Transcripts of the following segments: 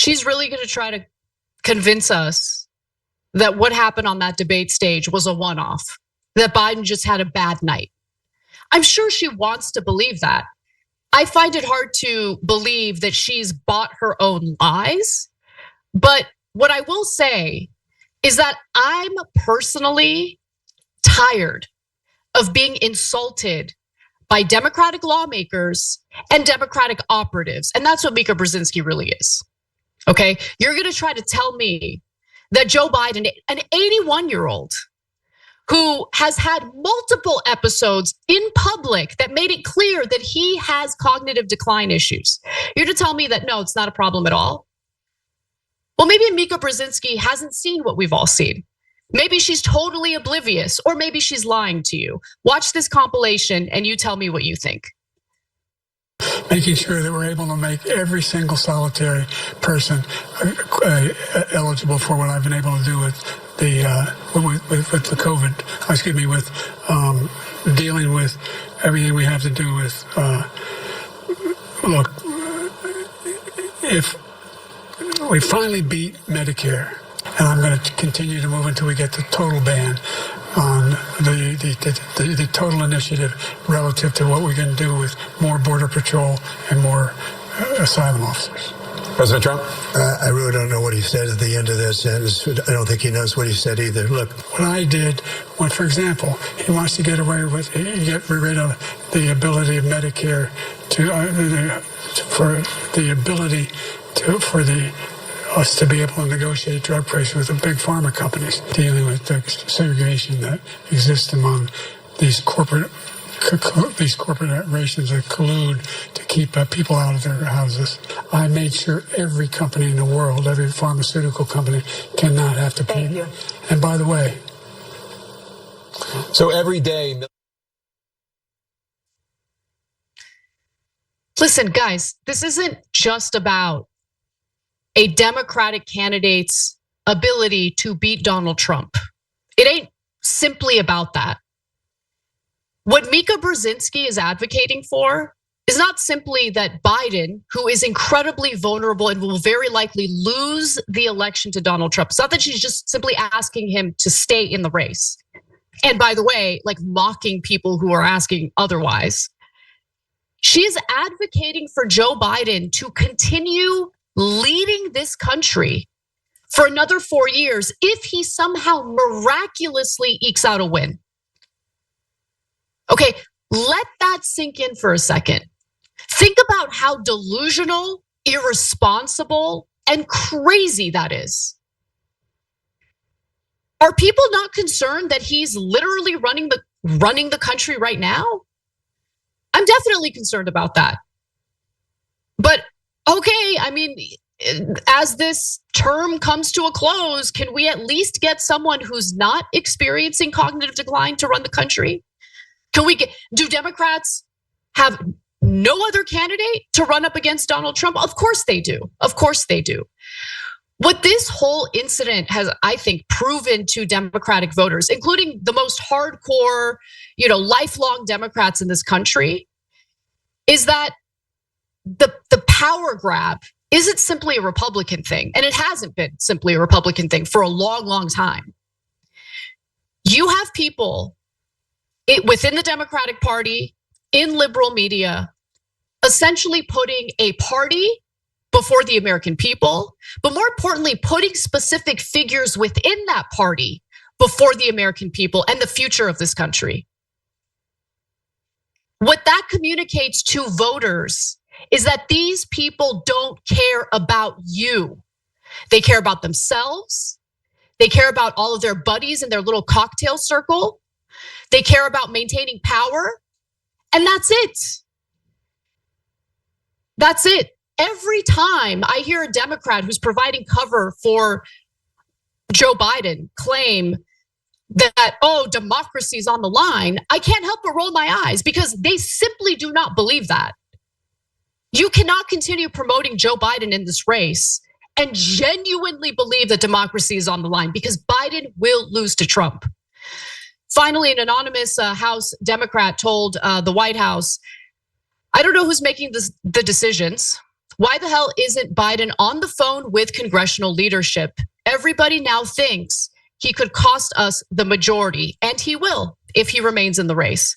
she's really going to try to convince us that what happened on that debate stage was a one-off, that Biden just had a bad night. I'm sure she wants to believe that. I find it hard to believe that she's bought her own lies. But what I will say is that I'm personally tired of being insulted by Democratic lawmakers and Democratic operatives. And that's what Mika Brzezinski really is. Okay, you're gonna try to tell me that Joe Biden, an 81-year-old who has had multiple episodes in public that made it clear that he has cognitive decline issues. You're to tell me that no, it's not a problem at all. Well, maybe Mika Brzezinski hasn't seen what we've all seen. Maybe she's totally oblivious, or maybe she's lying to you. Watch this compilation and you tell me what you think. Making sure that we're able to make every single solitary person eligible for what I've been able to do with the COVID. Excuse me, with dealing with everything we have to do with. Look, if we finally beat Medicare, and I'm going to continue to move until we get the total ban on the total initiative relative to what we're going to do with more Border Patrol and more asylum officers. President Trump? I really don't know what he said at the end of that sentence. I don't think he knows what he said either. Look, what I did, for example, he wants to get rid of the ability of Medicare for us to be able to negotiate drug prices with the big pharma companies, dealing with the segregation that exists among these corporations that collude to keep people out of their houses. I made sure every company in the world, every pharmaceutical company, cannot have to pay. And by the way, so every day. Listen, guys, this isn't just about a Democratic candidate's ability to beat Donald Trump. It ain't simply about that. What Mika Brzezinski is advocating for is not simply that Biden, who is incredibly vulnerable and will very likely lose the election to Donald Trump. It's not that she's just simply asking him to stay in the race. And by the way, like mocking people who are asking otherwise. She is advocating for Joe Biden to continue leading this country for another 4 years if he somehow miraculously ekes out a win. Okay, let that sink in for a second. Think about how delusional, irresponsible, and crazy that is. Are people not concerned that he's literally running the country right now? I'm definitely concerned about that. But okay, I mean, as this term comes to a close, can we at least get someone who's not experiencing cognitive decline to run the country? Do Democrats have no other candidate to run up against Donald Trump? Of course they do. Of course they do. What this whole incident has, I think, proven to Democratic voters, including the most hardcore, lifelong Democrats in this country, is that the power grab isn't simply a Republican thing, and it hasn't been simply a Republican thing for a long, long time. You have people within the Democratic Party, in liberal media, essentially putting a party before the American people, but more importantly, putting specific figures within that party before the American people and the future of this country. What that communicates to voters is that these people don't care about you. They care about themselves. They care about all of their buddies in their little cocktail circle. They care about maintaining power. And that's it. That's it. Every time I hear a Democrat who's providing cover for Joe Biden claim that, democracy's on the line, I can't help but roll my eyes because they simply do not believe that. You cannot continue promoting Joe Biden in this race and genuinely believe that democracy is on the line because Biden will lose to Trump. Finally, an anonymous House Democrat told the White House, I don't know who's making the decisions. Why the hell isn't Biden on the phone with congressional leadership? Everybody now thinks he could cost us the majority, and he will if he remains in the race.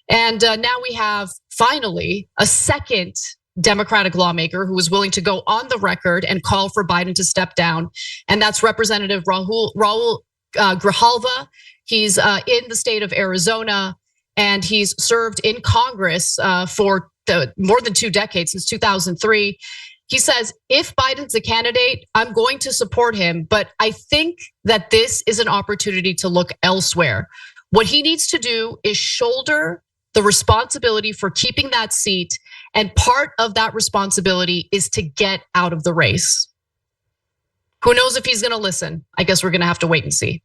And now we have finally a second Democratic lawmaker who is willing to go on the record and call for Biden to step down. And that's Representative Raul Grijalva. He's in the state of Arizona, and he's served in Congress for more than 2 decades, since 2003. He says, if Biden's a candidate, I'm going to support him, but I think that this is an opportunity to look elsewhere. What he needs to do is shoulder the responsibility for keeping that seat, and part of that responsibility is to get out of the race. Who knows if he's gonna listen? I guess we're gonna have to wait and see.